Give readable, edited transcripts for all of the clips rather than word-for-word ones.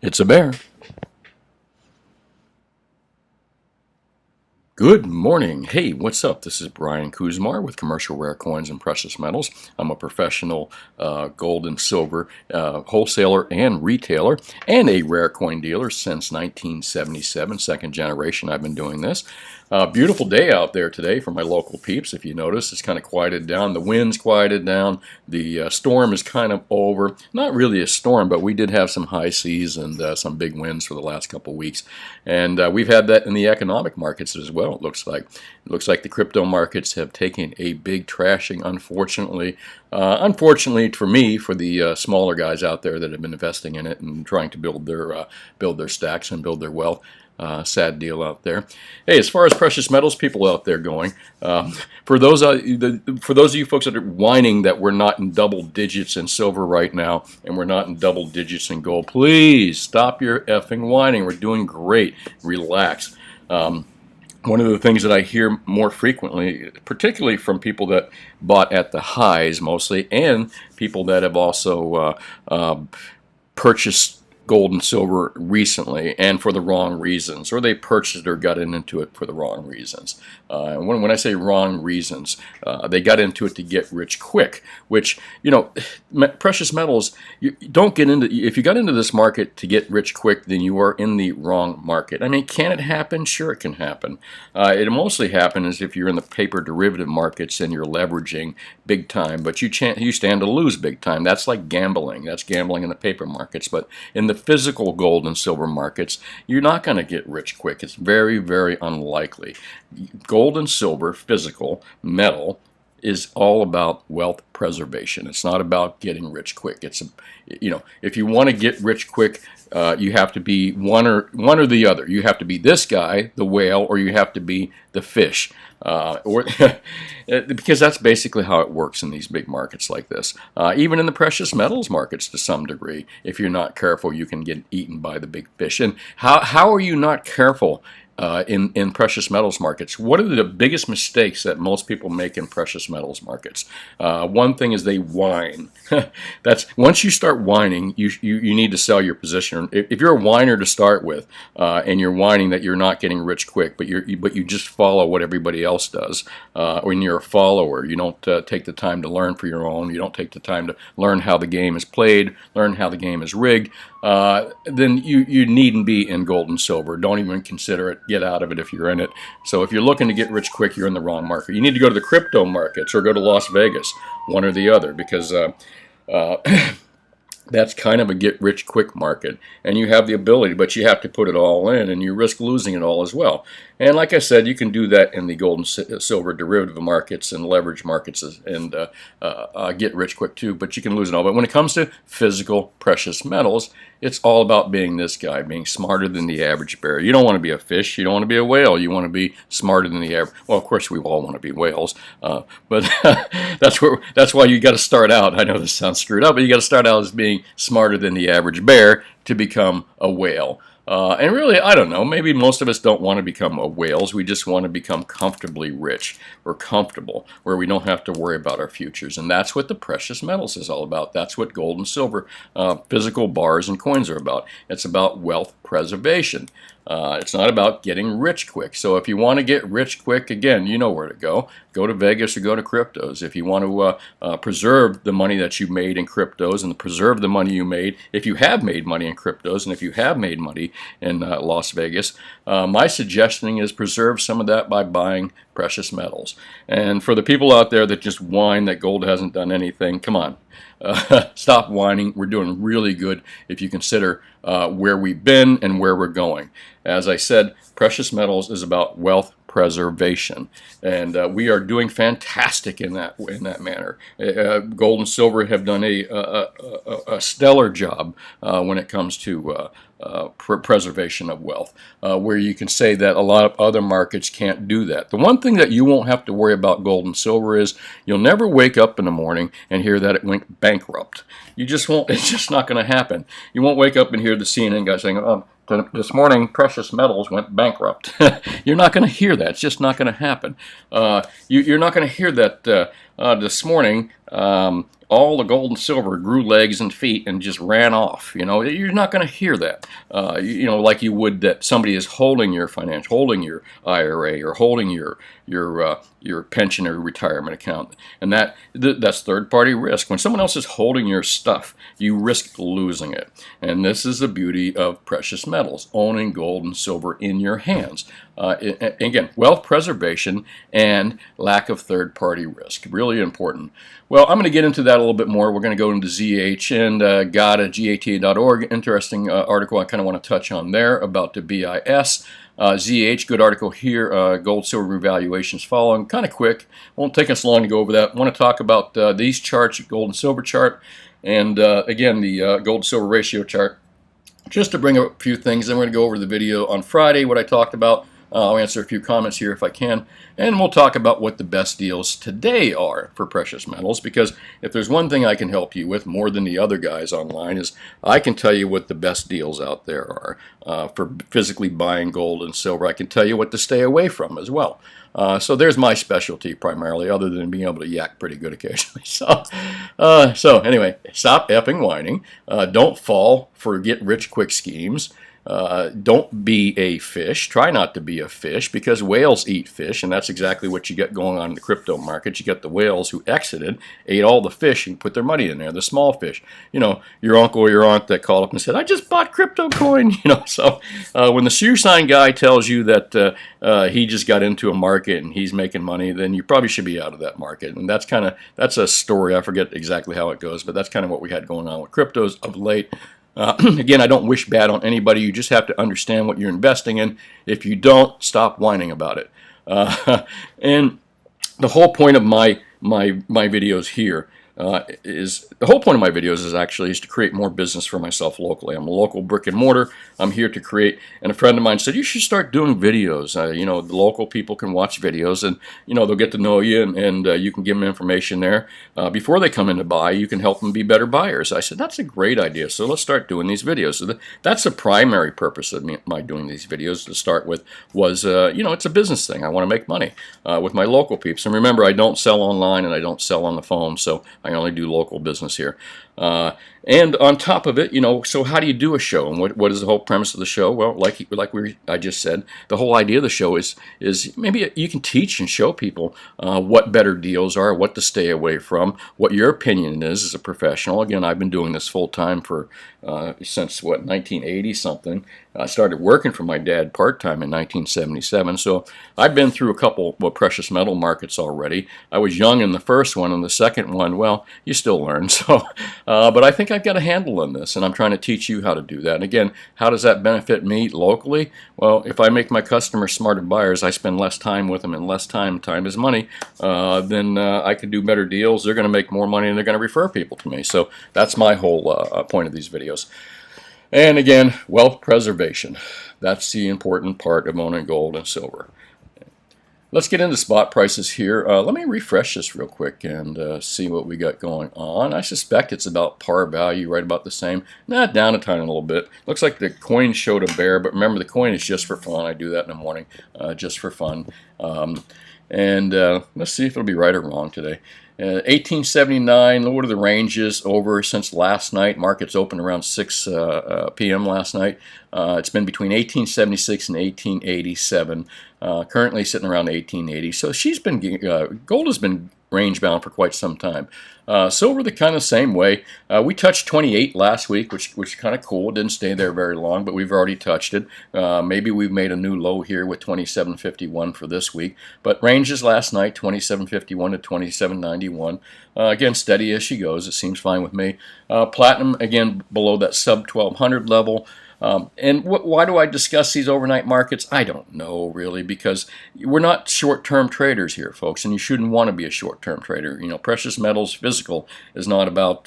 It's a bear. Good morning. Hey, what's up? This is Brian Kuzmar with Commercial Rare Coins and Precious Metals. I'm a professional gold and silver wholesaler and retailer and a rare coin dealer since 1977, second generation I've been doing this. Beautiful day out there today for my local peeps. If you notice, it's kind of quieted down. The wind's quieted down. The storm is kind of over. Not really a storm, but we did have some high seas and some big winds for the last couple of weeks. And we've had that in the economic markets as well, it looks like. It looks like the crypto markets have taken a big trashing, unfortunately. Unfortunately for me, for the smaller guys out there that have been investing in it and trying to build their stacks and build their wealth. Sad deal out there. Hey, as far as precious metals people out there going, for those of you folks that are whining that we're not in double digits in silver right now and we're not in double digits in gold, please stop your effing whining. We're doing great. Relax. One of the things that I hear more frequently, particularly from people that bought at the highs mostly, and people that have also purchased gold and silver recently and for the wrong reasons, or they purchased or got into it for the wrong reasons. When I say wrong reasons, they got into it to get rich quick, which, you know, precious metals, you don't get into. If you got into this market to get rich quick, then you are in the wrong market. I mean, can it happen? Sure, it can happen. It mostly happens if you're in the paper derivative markets and you're leveraging big time, but you stand to lose big time. That's like gambling. That's gambling in the paper markets. But in the physical gold and silver markets, you're not going to get rich quick. It's very, very unlikely. Gold and silver, physical, metal, is all about wealth preservation. It's not about getting rich quick. It's, you know, if you want to get rich quick, you have to be one or the other. You have to be this guy, the whale, or you have to be the fish. Because that's basically how it works in these big markets like this. Even in the precious metals markets to some degree, if you're not careful, you can get eaten by the big fish. And how are you not careful in precious metals markets? What are the biggest mistakes that most people make in precious metals markets? One thing is they whine. That's once you start whining, you need to sell your position. If you're a whiner to start with, and you're whining that you're not getting rich quick, but you just follow what everybody else does, when you're a follower, you don't take the time to learn for your own. You don't take the time to learn how the game is played, learn how the game is rigged. Then you needn't be in gold and silver. Don't even consider it. Get out of it if you're in it. So if you're looking to get rich quick, you're in the wrong market. You need to go to the crypto markets or go to Las Vegas, one or the other, because that's kind of a get-rich-quick market, and you have the ability, but you have to put it all in, and you risk losing it all as well. And like I said, you can do that in the gold and silver derivative markets and leverage markets and get rich quick too, but you can lose it all. But when it comes to physical precious metals, it's all about being this guy, being smarter than the average bear. You don't want to be a fish. You don't want to be a whale. You want to be smarter than the average. Well, of course, we all want to be whales, but that's why you got to start out. I know this sounds screwed up, but you got to start out as being smarter than the average bear to become a whale. And really, I don't know, maybe most of us don't want to become whales. We just want to become comfortably rich or comfortable, where we don't have to worry about our futures. And that's what the precious metals is all about. That's what gold and silver, physical bars and coins are about. It's about wealth preservation. It's not about getting rich quick. So if you want to get rich quick, again, you know where to go. Go to Vegas or go to cryptos. If you want to preserve the money that you made in cryptos and preserve the money you made, if you have made money in cryptos and if you have made money in Las Vegas, my suggestion is preserve some of that by buying precious metals. And for the people out there that just whine that gold hasn't done anything, come on. Stop whining. We're doing really good if you consider where we've been and where we're going. As I said, precious metals is about wealth preservation, and we are doing fantastic in that manner. Gold and silver have done a stellar job when it comes to preservation of wealth, where you can say that a lot of other markets can't do that. The one thing that you won't have to worry about gold and silver is you'll never wake up in the morning and hear that it went bankrupt. You just won't. It's just not going to happen. You won't wake up and hear the CNN guy saying, "Oh, this morning precious metals went bankrupt." You're not going to hear that. It's just not going to happen. You're not going to hear that this morning all the gold and silver grew legs and feet and just ran off. You're not going to hear that. Like you would that somebody is holding your holding your IRA or holding your pension or retirement account, and that's third-party risk. When someone else is holding your stuff, you risk losing it. And this is the beauty of precious metals, owning gold and silver in your hands. Again, wealth preservation and lack of third-party risk, really important. Well, I'm going to get into that a little bit more. We're going to go into ZH and gata.org. Interesting article I kind of want to touch on there about the BIS. ZH, good article here, gold, silver revaluations following. Kind of quick, won't take us long to go over that. I want to talk about these charts, gold and silver chart, and again, the gold-silver ratio chart. Just to bring up a few things, then we're going to go over the video on Friday, what I talked about. I'll answer a few comments here if I can, and we'll talk about what the best deals today are for precious metals, because if there's one thing I can help you with more than the other guys online is I can tell you what the best deals out there are for physically buying gold and silver. I can tell you what to stay away from as well. So there's my specialty primarily, other than being able to yak pretty good occasionally. So anyway, stop effing whining. Don't fall for get-rich-quick schemes. Don't be a fish. Try not to be a fish, because whales eat fish, and that's exactly what you get going on in the crypto market. You get the whales who exited, ate all the fish, and put their money in there, the small fish. Your uncle or your aunt that called up and said, "I just bought crypto coin." So when the shoe sign guy tells you that he just got into a market and he's making money, then you probably should be out of that market. And that's a story. I forget exactly how it goes, but that's kind of what we had going on with cryptos of late. Again, I don't wish bad on anybody. You just have to understand what you're investing in. If you don't, stop whining about it. And the whole point of my videos here is actually to create more business for myself locally. I'm a local brick and mortar. I'm here to create, and a friend of mine said, you should start doing videos. The local people can watch videos, and they'll get to know you, and you can give them information there before they come in to buy. You can help them be better buyers. I said, that's a great idea, so let's start doing these videos. So that's the primary purpose of my doing these videos to start with, was it's a business thing. I want to make money with my local peeps. And remember, I don't sell online and I don't sell on the phone, so I only do local business here. And on top of it, so how do you do a show? And what is the whole premise of the show? Well, I just said, the whole idea of the show is maybe you can teach and show people what better deals are, what to stay away from, what your opinion is as a professional. Again, I've been doing this full time for since 1980 something. I started working for my dad part-time in 1977, so I've been through a couple of precious metal markets already. I was young in the first one, and the second one, well, you still learn. So, but I think I've got a handle on this, and I'm trying to teach you how to do that. And again, how does that benefit me locally? Well, if I make my customers smarter buyers, I spend less time with them, and less time is money, then I can do better deals. They're going to make more money, and they're going to refer people to me. So that's my whole point of these videos. And again, wealth preservation. That's the important part of owning gold and silver. Let's get into spot prices here. Let me refresh this real quick and see what we got going on. I suspect it's about par value, right about the same. Down a tiny little bit. Looks like the coin showed a bear, but remember, the coin is just for fun. I do that in the morning, just for fun. And let's see if it'll be right or wrong today. 1879, what are the ranges over since last night? Markets opened around 6 p.m. last night. It's been between 1876 and 1887. Currently sitting around 1880. So gold has been range bound for quite some time. Silver the kind of same way. We touched 28 last week, which is kind of cool. Didn't stay there very long, but we've already touched it. Maybe we've made a new low here with 27.51 for this week. But ranges last night, 27.51 to 27.91. Again, steady as she goes. It seems fine with me. Platinum, again, below that sub 1200 level. And why do I discuss these overnight markets? I don't know, really, because we're not short-term traders here, folks, and you shouldn't want to be a short-term trader. Precious metals physical is not about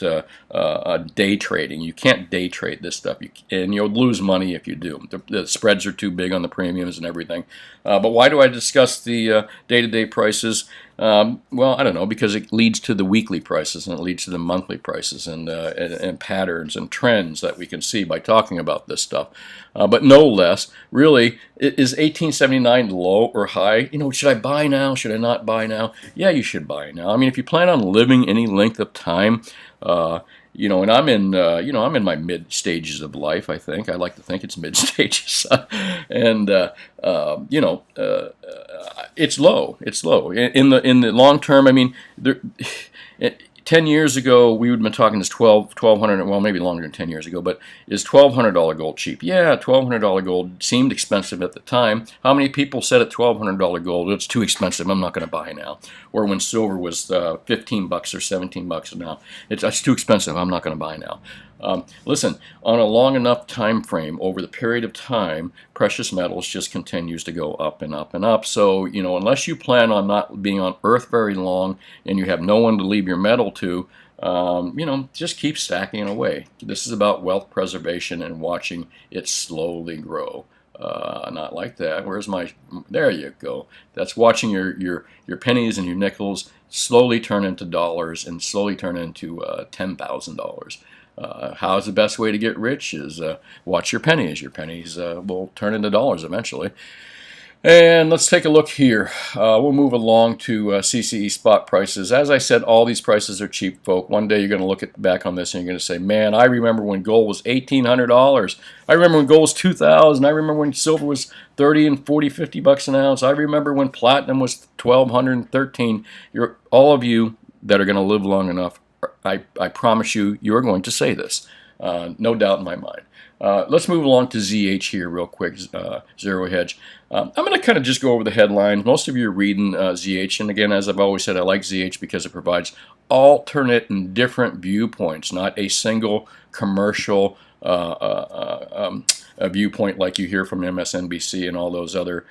day trading. You can't day trade this stuff, and you'll lose money if you do. The spreads are too big on the premiums and everything. But why do I discuss the day-to-day prices? Well, I don't know, because it leads to the weekly prices and it leads to the monthly prices and patterns and trends that we can see by talking about this stuff. But no less, really, is 1879 low or high? Should I buy now? Should I not buy now? Yeah, you should buy now. I mean, if you plan on living any length of time, and I'm in my mid stages of life. I think I like to think it's mid stages, and it's low. It's low in the long term. I mean, 10 years ago we would have been talking this 1200, well, maybe longer than 10 years ago, but is $1,200 gold cheap? Yeah, $1,200 gold seemed expensive at the time. How many people said at $1,200 gold, it's too expensive, I'm not going to buy now? Or when silver was $15 or $17 now, it's too expensive, I'm not going to buy now. Listen, on a long enough time frame, over the period of time, precious metals just continues to go up and up and up. So, unless you plan on not being on Earth very long and you have no one to leave your metal to, just keep stacking away. This is about wealth preservation and watching it slowly grow. Not like that. There you go. That's watching your pennies and your nickels slowly turn into dollars and slowly turn into $10,000. How's the best way to get rich is watch your pennies. Your pennies will turn into dollars eventually. And let's take a look here. We'll move along to CCE spot prices. As I said, all these prices are cheap, folk. One day you're going to look back on this and you're going to say, man, I remember when gold was $1,800. I remember when gold was $2,000. I remember when silver was 30 and 40, 50 bucks an ounce. I remember when platinum was 1,213. All of you that are going to live long enough, I promise you're going to say this. No doubt in my mind. Let's move along to ZH here real quick, Zero Hedge. I'm going to kind of just go over the headlines. Most of you are reading ZH, and again, as I've always said, I like ZH because it provides alternate and different viewpoints, not a single commercial a viewpoint like you hear from MSNBC and all those other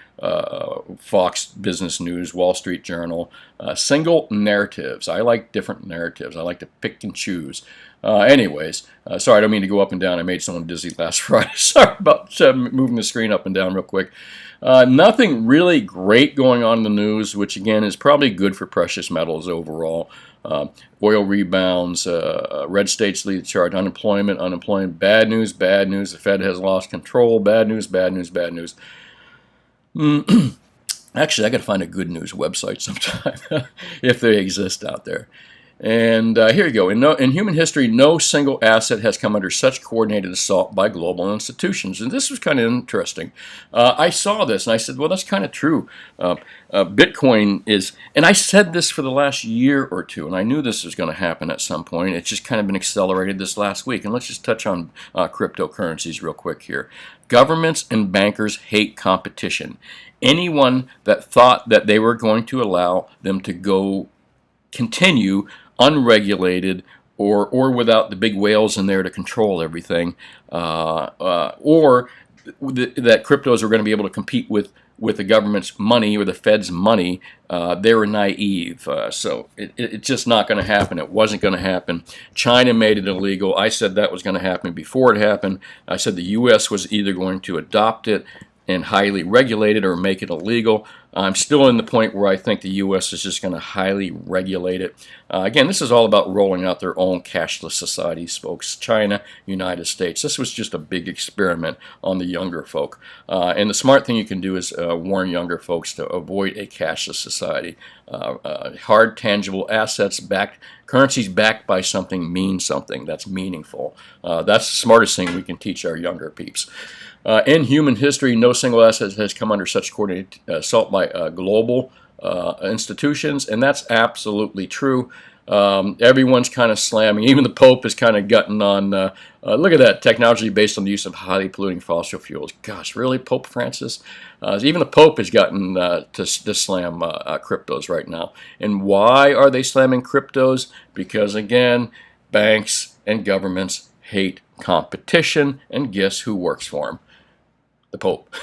Fox Business News, Wall Street Journal. Single narratives. I like different narratives. I like to pick and choose. Anyways, sorry, I don't mean to go up and down. I made someone dizzy last Friday. Sorry about moving the screen up and down real quick. Nothing really great going on in the news, which again is probably good for precious metals overall. Oil rebounds, red states lead the chart, unemployment, bad news, the Fed has lost control, bad news. Actually, I got to find a good news website sometime, if they exist out there. And here you go. In human history, no single asset has come under such coordinated assault by global institutions. And this was kind of interesting. I saw this and I said, well, that's kind of true. Bitcoin is, and I said this for the last year or two, and I knew this was going to happen at some point. It's just kind of been accelerated this last week. And let's just touch on cryptocurrencies real quick here. Governments and bankers hate competition. Anyone that thought that they were going to allow them to continue unregulated or without the big whales in there to control everything, or that cryptos are going to be able to compete with the government's money or the Fed's money, they were naive. So it's just not going to happen. It wasn't going to happen. China made it illegal. I said that was going to happen before it happened. I said the U.S. was either going to adopt it and highly regulate it or make it illegal. I'm still in the point where I think the U.S. is just going to highly regulate it. Again, this is all about rolling out their own cashless societies, folks. China, United States. This was just a big experiment on the younger folk. And the smart thing you can do is warn younger folks to avoid a cashless society. Hard, tangible assets currencies backed by something means something that's meaningful. That's the smartest thing we can teach our younger peeps. In human history, no single asset has come under such coordinated assault by global institutions, and that's absolutely true. Everyone's kind of slamming. Even the Pope is kind of gutting on, look at that, technology based on the use of highly polluting fossil fuels. Gosh, really, Pope Francis? Even the Pope has gotten to slam cryptos right now. And why are they slamming cryptos? Because, again, banks and governments hate competition, and guess who works for them? The Pope.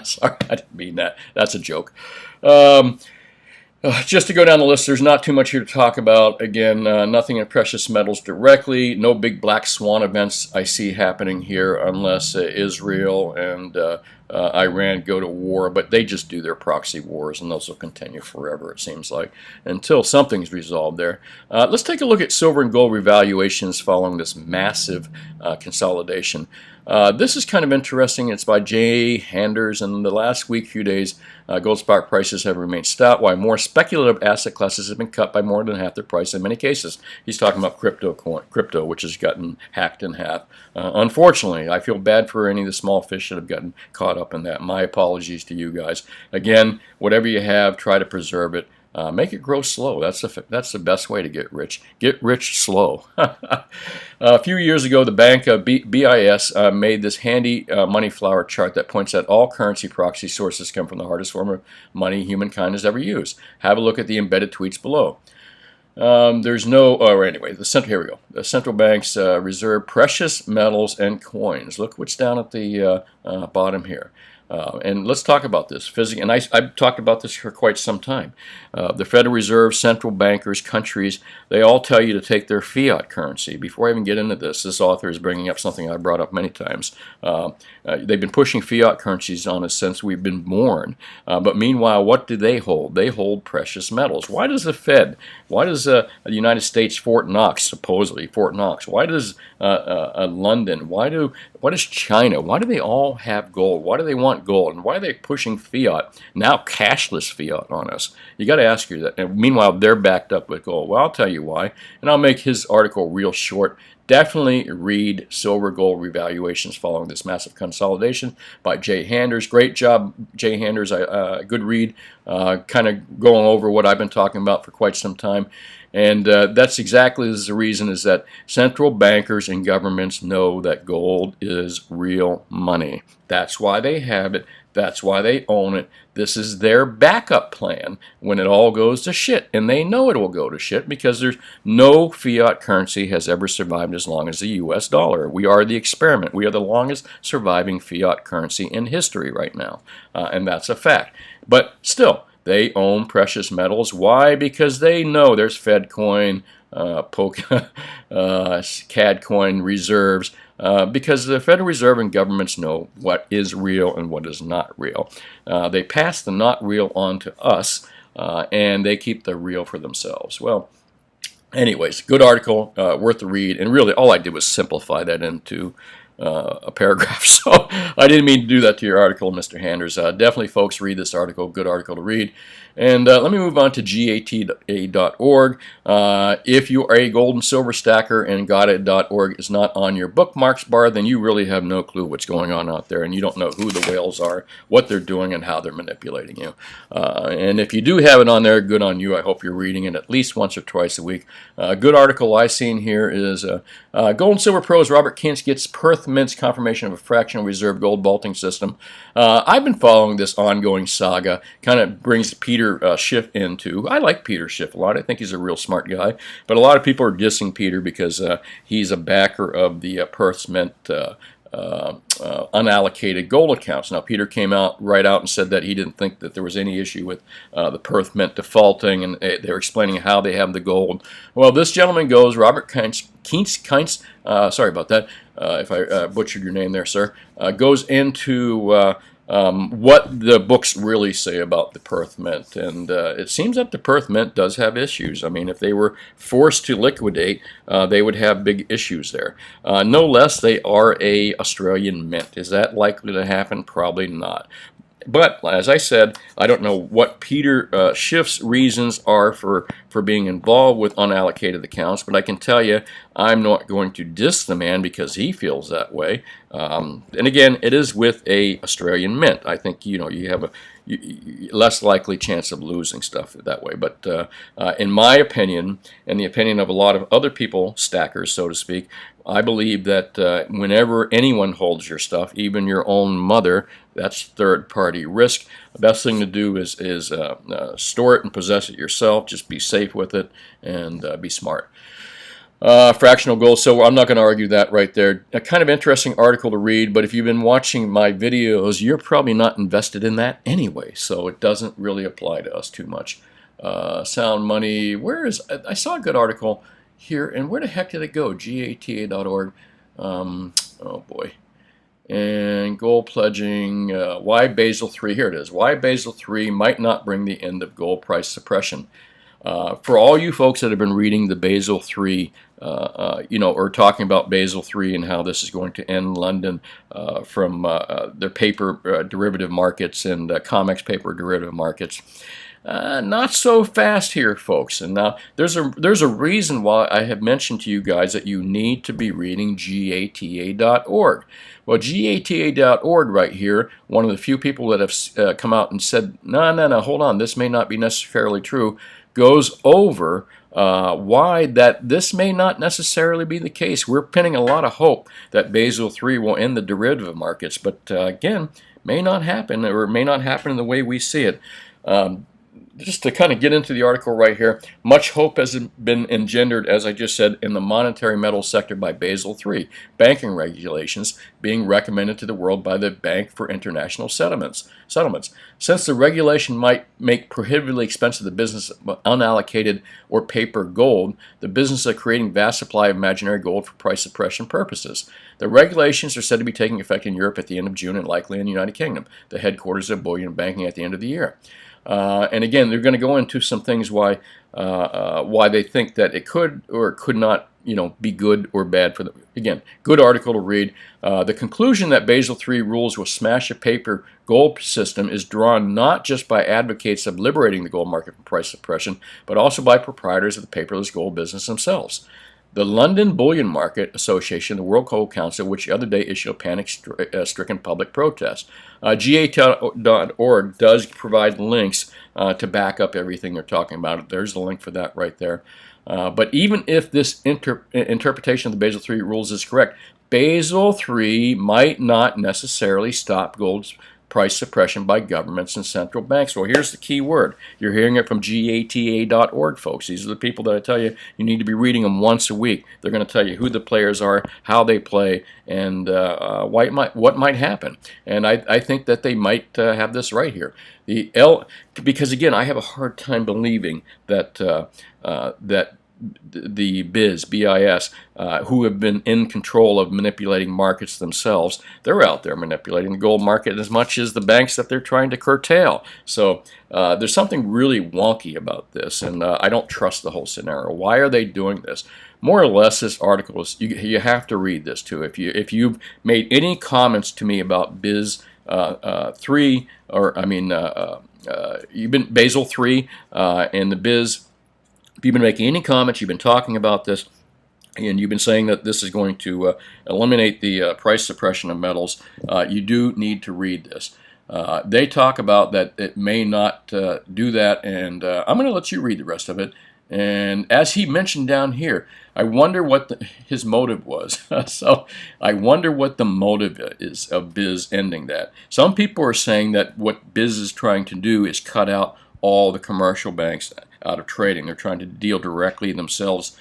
Sorry, I didn't mean that. That's a joke. Just to go down the list, there's not too much here to talk about. Again, nothing in precious metals directly. No big black swan events I see happening here unless Israel and Iran go to war, but they just do their proxy wars, and those will continue forever, it seems like, until something's resolved there. Let's take a look at silver and gold revaluations following this massive consolidation. This is kind of interesting. It's by Jay Handers, and in the last week, few days, gold spot prices have remained stout, while more speculative asset classes have been cut by more than half their price in many cases. He's talking about crypto, which has gotten hacked in half. Unfortunately, I feel bad for any of the small fish that have gotten caught up in that. My apologies to you guys. Again, whatever you have, try to preserve it. Make it grow slow. That's the best way to get rich. Get rich slow. A few years ago, the bank BIS made this handy money flower chart that points out all currency proxy sources come from the hardest form of money humankind has ever used. Have a look at the embedded tweets below. There's no, or anyway, here we go. The central banks reserve precious metals and coins. Look what's down at the bottom here. And let's talk about this. And I've talked about this for quite some time. The Federal Reserve, central bankers, countries, they all tell you to take their fiat currency. Before I even get into this author is bringing up something I brought up many times. They've been pushing fiat currencies on us since we've been born. But meanwhile, what do they hold? They hold precious metals. Why does the Fed, why does the United States, Fort Knox, supposedly Fort Knox, why does London, why does China, why do they all have gold? Why do they want gold? And why are they pushing fiat, now cashless fiat, on us? You got to ask you that. And meanwhile, they're backed up with gold. Well, I'll tell you why, and I'll make his article real short. Definitely read Silver Gold Revaluations Following This Massive Consolidation by Jay Handers. Great job, Jay Handers. Good read, kind of going over what I've been talking about for quite some time. And that's exactly the reason, is that central bankers and governments know that gold is real money. That's why they have it. That's why they own it. This is their backup plan when it all goes to shit. And they know it will go to shit because there's no fiat currency has ever survived as long as the US dollar. We are the experiment. We are the longest surviving fiat currency in history right now. And that's a fact. But still, they own precious metals. Why? Because they know there's Fed coin, CAD coin reserves, because the Federal Reserve and governments know what is real and what is not real. They pass the not real on to us, and they keep the real for themselves. Well, anyways, good article, worth the read, and really all I did was simplify that into a paragraph. So I didn't mean to do that to your article, Mr. Handers. Definitely, folks, read this article. Good article to read. And let me move on to gata.org. If you are a gold and silver stacker and gata.org is not on your bookmarks bar, then you really have no clue what's going on out there, and you don't know who the whales are, what they're doing, and how they're manipulating you. And if you do have it on there, good on you. I hope you're reading it at least once or twice a week. A good article I've seen here is Gold and Silver Pros Robert Kintz gets Perth Mint's confirmation of a fractional reserve gold vaulting system. I've been following this ongoing saga. Kind of brings Peter Schiff into. I like Peter Schiff a lot. I think he's a real smart guy. But a lot of people are dissing Peter because he's a backer of the Perth Mint unallocated gold accounts. Now, Peter came out and said that he didn't think that there was any issue with the Perth Mint defaulting, and they're explaining how they have the gold. Well, this gentleman goes, Robert Kintz, sorry about that, if I butchered your name there, sir, goes into what the books really say about the Perth Mint. And it seems that the Perth Mint does have issues. I mean, if they were forced to liquidate, they would have big issues there. No less, they are a Australian mint. Is that likely to happen? Probably not. But, as I said, I don't know what Peter Schiff's reasons are for being involved with unallocated accounts, but I can tell you I'm not going to diss the man because he feels that way. And again, it is with a Australian mint. I think, you have a less likely chance of losing stuff that way. But in my opinion, and the opinion of a lot of other people, stackers, so to speak, I believe that whenever anyone holds your stuff, even your own mother, that's third-party risk. The best thing to do is store it and possess it yourself. Just be safe with it and be smart. Fractional gold, so I'm not going to argue that right there. A kind of interesting article to read, but if you've been watching my videos, you're probably not invested in that anyway, so it doesn't really apply to us too much. Sound money, I saw a good article here, and where the heck did it go? gata.org. Oh boy. And gold pledging, why Basel III, here it is, why Basel III might not bring the end of gold price suppression. For all you folks that have been reading the Basel III, or talking about Basel III and how this is going to end London from their paper derivative markets and COMEX paper derivative markets, not so fast here, folks. And now there's a reason why I have mentioned to you guys that you need to be reading gata.org. Well, gata.org right here, one of the few people that have come out and said, no, hold on, this may not be necessarily true, goes over why that this may not necessarily be the case. We're pinning a lot of hope that Basel III will end the derivative markets, but again, may not happen, or it may not happen in the way we see it. Just to kind of get into the article right here, much hope has been engendered, as I just said, in the monetary metals sector by Basel III, banking regulations being recommended to the world by the Bank for International Settlements. Since the regulation might make prohibitively expensive the business of unallocated or paper gold, the business of creating vast supply of imaginary gold for price suppression purposes. The regulations are said to be taking effect in Europe at the end of June and likely in the United Kingdom, the headquarters of bullion and banking, at the end of the year. And again, they're going to go into some things why they think that it could or could not, be good or bad for them. Again, good article to read. The conclusion that Basel III rules will smash a paper gold system is drawn not just by advocates of liberating the gold market from price suppression, but also by proprietors of the paperless gold business themselves. The London Bullion Market Association, the World Gold Council, which the other day issued a panic-stricken public protest. GA.org does provide links to back up everything they're talking about. There's the link for that right there. But even if this interpretation of the Basel III rules is correct, Basel III might not necessarily stop gold's price suppression by governments and central banks. Well, here's the key word. You're hearing it from gata.org, folks. These are the people that I tell you need to be reading them once a week. They're going to tell you who the players are, how they play, and what might happen. And I think that they might have this right here. Because again, I have a hard time believing that the BIS, who have been in control of manipulating markets themselves, they're out there manipulating the gold market as much as the banks that they're trying to curtail. So there's something really wonky about this, and I don't trust the whole scenario. Why are they doing this? More or less, this article is, you have to read this too. If you've made any comments to me about BIS 3, or you've been Basel 3 and the BIS. If you've been making any comments, you've been talking about this, and you've been saying that this is going to eliminate the price suppression of metals, you do need to read this. They talk about that it may not do that, and I'm going to let you read the rest of it. And as he mentioned down here, I wonder what his motive was. So I wonder what the motive is of BIS ending that. Some people are saying that what BIS is trying to do is cut out all the commercial banks out of trading. They're trying to deal directly themselves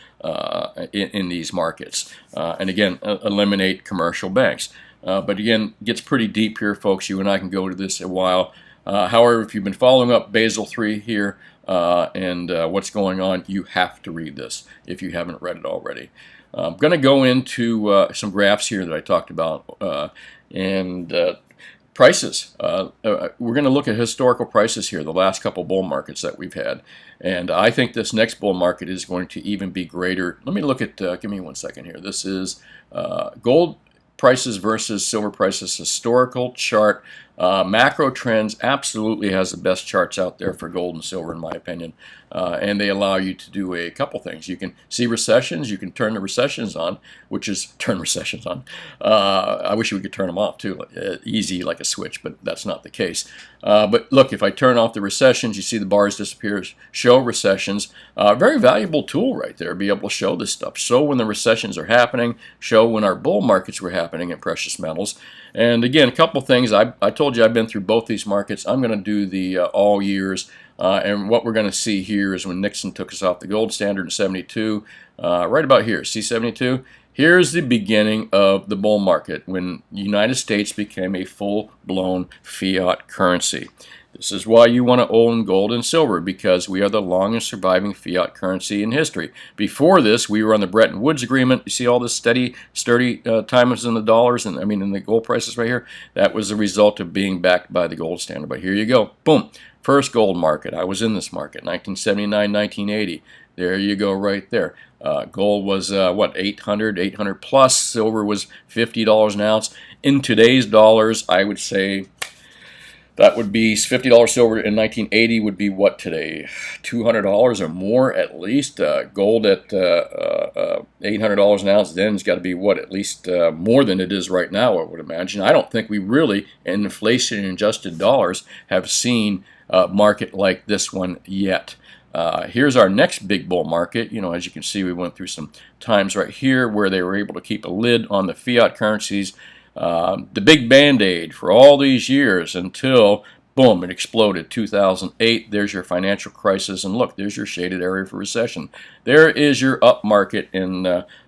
in these markets. And again, eliminate commercial banks. But again, it gets pretty deep here, folks. You and I can go to this a while. However, if you've been following up Basel III here and what's going on, you have to read this if you haven't read it already. I'm going to go into some graphs here that I talked about. Prices. We're going to look at historical prices here, the last couple bull markets that we've had. And I think this next bull market is going to even be greater. Let me look at, give me 1 second here. This is gold prices versus silver prices, historical chart. Macro trends absolutely has the best charts out there for gold and silver, in my opinion. And they allow you to do a couple things. You can see recessions. You can turn the recessions on, which is turn recessions on. I wish we could turn them off too, easy like a switch, but that's not the case. But look, if I turn off the recessions, you see the bars disappear, show recessions. Very valuable tool right there, be able to show this stuff. Show when the recessions are happening, show when our bull markets were happening in precious metals. And again, a couple things. I told you I've been through both these markets. I'm going to do the all years. And what we're going to see here is when Nixon took us off the gold standard in 72, right about here, see 72? Here's the beginning of the bull market when the United States became a full-blown fiat currency. This is why you want to own gold and silver, because we are the longest surviving fiat currency in history. Before this, we were on the Bretton Woods Agreement. You see all this sturdy times in the dollars, and I mean in the gold prices right here. That was the result of being backed by the gold standard. But here you go, boom, first gold market. I was in this market, 1979, 1980. There you go, right there. Gold was what, 800 plus. Silver was $50 an ounce. In today's dollars, I would say that would be $50 silver in 1980 would be what today? $200 or more at least. Gold at $800 an ounce then has got to be what, at least more than it is right now, I would imagine. I don't think we really, in inflation-adjusted dollars, have seen a market like this one yet. Here's our next big bull market. You know, as you can see, we went through some times right here where they were able to keep a lid on the fiat currencies. The big band-aid for all these years until, boom, it exploded. 2008, there's your financial crisis, and look, there's your shaded area for recession. There is your up market in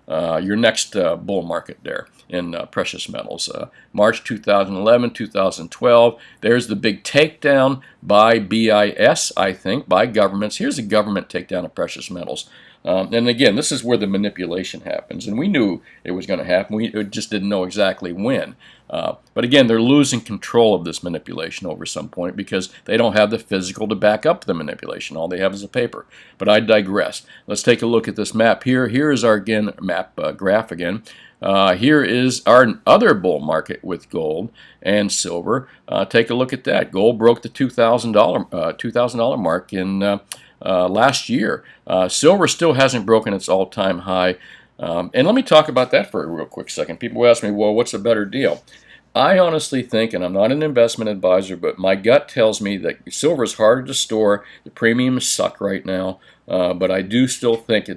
your next bull market there in precious metals. March 2011, 2012, there's the big takedown by BIS, I think, by governments. Here's a government takedown of precious metals. And again, this is where the manipulation happens. And we knew it was going to happen. We just didn't know exactly when. But again, they're losing control of this manipulation over some point because they don't have the physical to back up the manipulation. All they have is a paper. But I digress. Let's take a look at this map here. Here is our, again, map graph again. Here is our other bull market with gold and silver. Take a look at that. Gold broke the $2,000 mark in last year. Silver still hasn't broken its all-time high. And let me talk about that for a real quick second. People ask me, well, what's a better deal? I honestly think, and I'm not an investment advisor, but my gut tells me that silver is harder to store. The premiums suck right now. But I do still think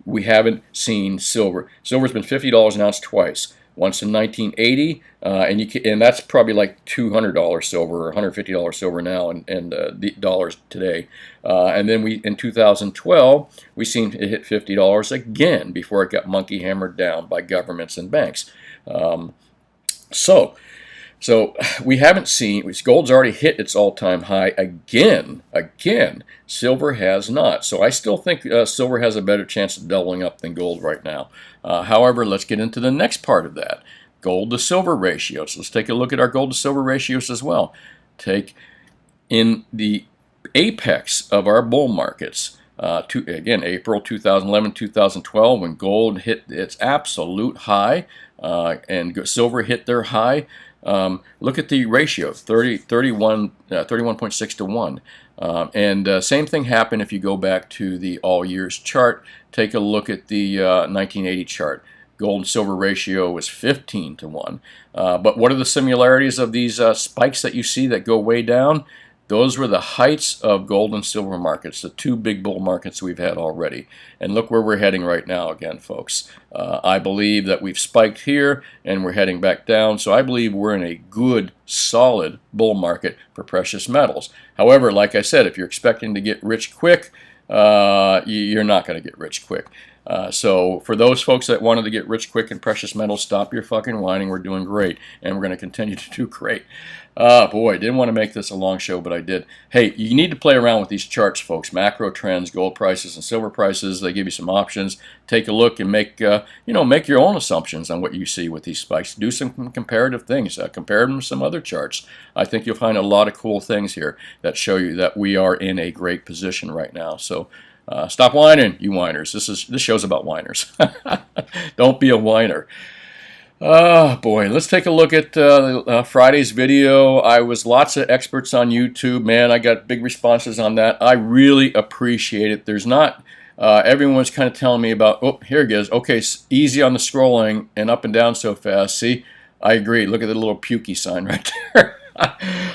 we haven't seen silver. Silver's been $50 an ounce twice. Once in 1980, and that's probably like $200 silver or $150 silver now, and the dollars today. And then in 2012, we seen it hit $50 again before it got monkey hammered down by governments and banks. So we haven't seen, gold's already hit its all-time high again. Silver has not. So I still think silver has a better chance of doubling up than gold right now. However, let's get into the next part of that, gold to silver ratios. Let's take a look at our gold to silver ratios as well. Take in the apex of our bull markets, again, April 2011, 2012, when gold hit its absolute high and silver hit their high. Look at the ratio, 31.6 to 1. And same thing happened if you go back to the all years chart. Take a look at the 1980 chart. Gold and silver ratio was 15 to 1. But what are the similarities of these spikes that you see that go way down? Those were the heights of gold and silver markets, the two big bull markets we've had already. And look where we're heading right now again, folks. I believe that we've spiked here and we're heading back down. So I believe we're in a good, solid bull market for precious metals. However, like I said, if you're expecting to get rich quick, you're not going to get rich quick. So for those folks that wanted to get rich quick in precious metals, stop your fucking whining. We're doing great, and we're going to continue to do great. Boy, I didn't want to make this a long show, but I did. Hey, you need to play around with these charts, folks. Macro trends, gold prices, and silver prices. They give you some options. Take a look and make make your own assumptions on what you see with these spikes. Do some comparative things. Compare them to some other charts. I think you'll find a lot of cool things here that show you that we are in a great position right now. So. Stop whining, you whiners. This show's about whiners. Don't be a whiner. Oh boy, let's take a look at Friday's video. I was lots of experts on YouTube. Man, I got big responses on that. I really appreciate it. There's not everyone's kind of telling me about. Oh, here it goes. Okay, easy on the scrolling and up and down so fast. See, I agree. Look at the little pukey sign right there.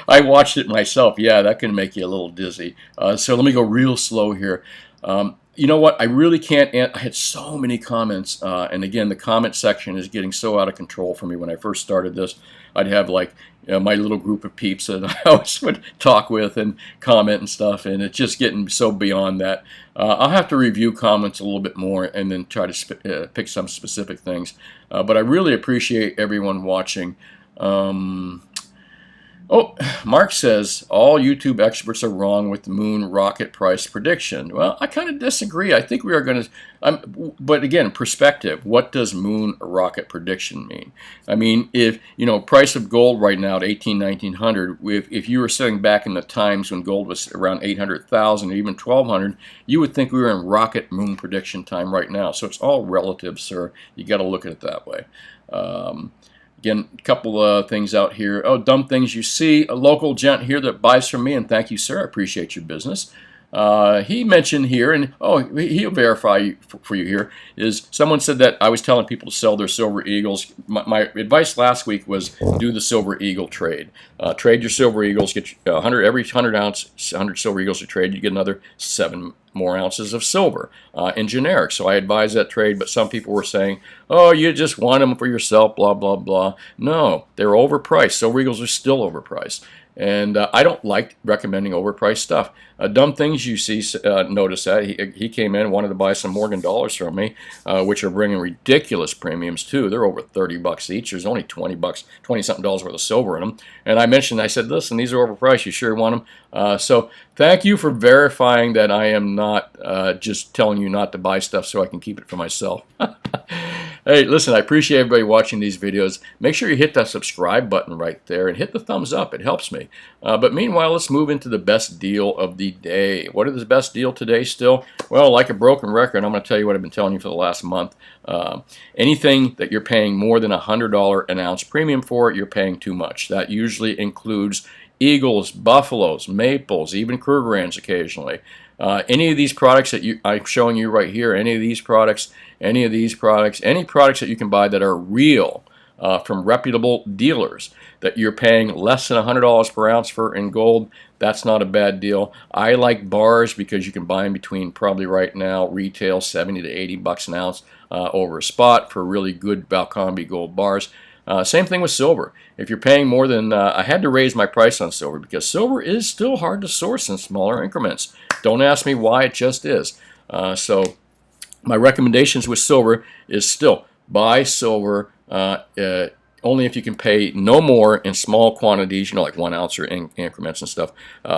I watched it myself. Yeah, that can make you a little dizzy. So let me go real slow here. You know what? I really can't. I had so many comments, and again, the comment section is getting so out of control for me. When I first started this, I'd have like my little group of peeps that I always would talk with and comment and stuff, and it's just getting so beyond that. I'll have to review comments a little bit more and then try to pick some specific things. But I really appreciate everyone watching. Oh, Mark says all YouTube experts are wrong with the moon rocket price prediction. Well, I kind of disagree. I think we are going to, but again, perspective. What does moon rocket prediction mean? I mean, if, price of gold right now at 1900, if you were sitting back in the times when gold was around 800,000 or even 1200, you would think we were in rocket moon prediction time right now. So it's all relative, sir. You got to look at it that way. Again, a couple of things out here. Oh, dumb things you see. A local gent here that buys from me, and thank you, sir. I appreciate your business. He mentioned here, and he'll verify for you here, is someone said that I was telling people to sell their silver eagles. My advice last week was do the silver eagle trade. Trade your silver eagles, get 100 every 100 silver eagles you trade, you get another 7 more ounces of silver in generic. So I advise that trade, but some people were saying, oh, you just want them for yourself, blah, blah, blah. No, they're overpriced. Silver eagles are still overpriced. And I don't like recommending overpriced stuff. Dumb things you see, notice that. He came in and wanted to buy some Morgan dollars from me, which are bringing ridiculous premiums too. They're over 30 bucks each. There's only 20 bucks, 20-something dollars worth of silver in them. And I mentioned, I said, listen, these are overpriced. You sure want them? So thank you for verifying that I am not just telling you not to buy stuff so I can keep it for myself. Hey, listen, I appreciate everybody watching these videos. Make sure you hit that subscribe button right there and hit the thumbs up. It helps me. But meanwhile, let's move into the best deal of the day. What is the best deal today still? Well, like a broken record, I'm going to tell you what I've been telling you for the last month. Anything that you're paying more than $100 an ounce premium for, you're paying too much. That usually includes eagles, buffaloes, maples, even Krugerrands occasionally. Any of these products that I'm showing you right here, any products that you can buy that are real from reputable dealers that you're paying less than $100 per ounce for in gold, that's not a bad deal. I like bars because you can buy them between probably right now retail 70 to 80 bucks an ounce over a spot for really good Balcombe gold bars. Same thing with silver. If you're paying more than, I had to raise my price on silver because silver is still hard to source in smaller increments. Don't ask me why, it just is. So my recommendations with silver is still buy silver only if you can pay no more in small quantities, like 1 ounce or increments and stuff.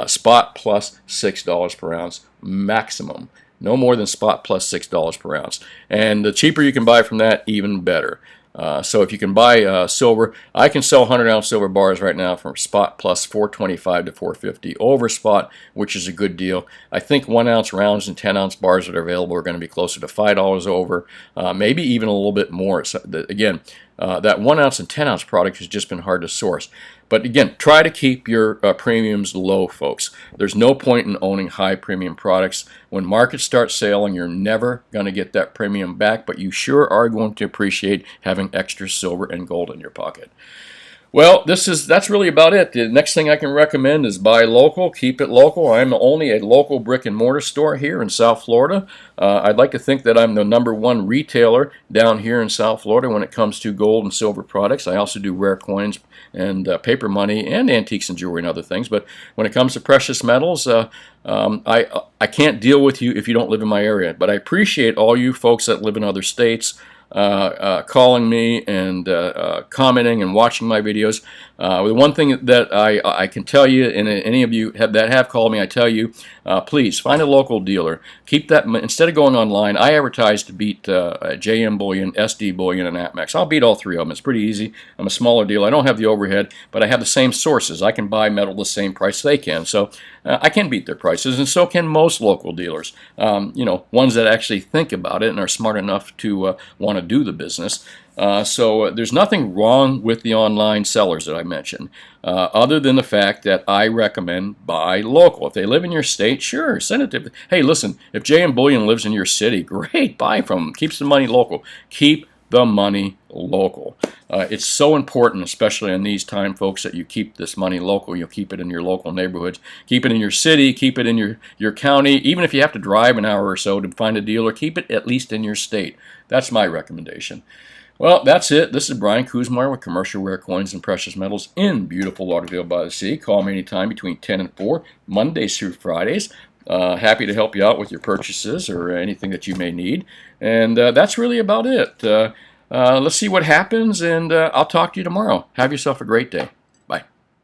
Spot plus $6 per ounce maximum. No more than spot plus $6 per ounce. And the cheaper you can buy from that, even better. So if you can buy silver, I can sell 100-ounce silver bars right now from spot plus $4.25 to $4.50 over spot, which is a good deal. I think 1-ounce rounds and 10-ounce bars that are available are going to be closer to $5 over, maybe even a little bit more. So again, that 1-ounce and 10-ounce product has just been hard to source. But again, try to keep your premiums low, folks. There's no point in owning high premium products. When markets start sailing, you're never going to get that premium back, but you sure are going to appreciate having extra silver and gold in your pocket. Well, that's really about it. The next thing I can recommend is buy local, keep it local. I'm only a local brick and mortar store here in South Florida. I'd like to think that I'm the #1 retailer down here in South Florida when it comes to gold and silver products. I also do rare coins and paper money and antiques and jewelry and other things. But when it comes to precious metals, I can't deal with you if you don't live in my area. But I appreciate all you folks that live in other states calling me and commenting and watching my videos. The one thing that I can tell you, and any of you that have called me, I tell you, please find a local dealer. Keep that, instead of going online, I advertise to beat JM Bullion, SD Bullion, and APMEX. I'll beat all three of them. It's pretty easy. I'm a smaller dealer. I don't have the overhead, but I have the same sources. I can buy metal the same price they can. So I can beat their prices, and so can most local dealers. Ones that actually think about it and are smart enough to want to do the business. So there's nothing wrong with the online sellers that I mentioned, other than the fact that I recommend buy local. If they live in your state, sure, send it to. Hey, listen, if JM Bullion lives in your city, great, buy from them. Keeps the money local. Keep the money local. It's so important, especially in these times, folks, that you keep this money local. You'll keep it in your local neighborhoods. Keep it in your city. Keep it in your county. Even if you have to drive an hour or so to find a dealer, keep it at least in your state. That's my recommendation. Well, that's it. This is Brian Kuzmar with Commercial Rare Coins and Precious Metals in beautiful Lauderdale by the Sea. Call me anytime between 10 and 4, Mondays through Fridays. Happy to help you out with your purchases or anything that you may need. And that's really about it. Let's see what happens, and I'll talk to you tomorrow. Have yourself a great day.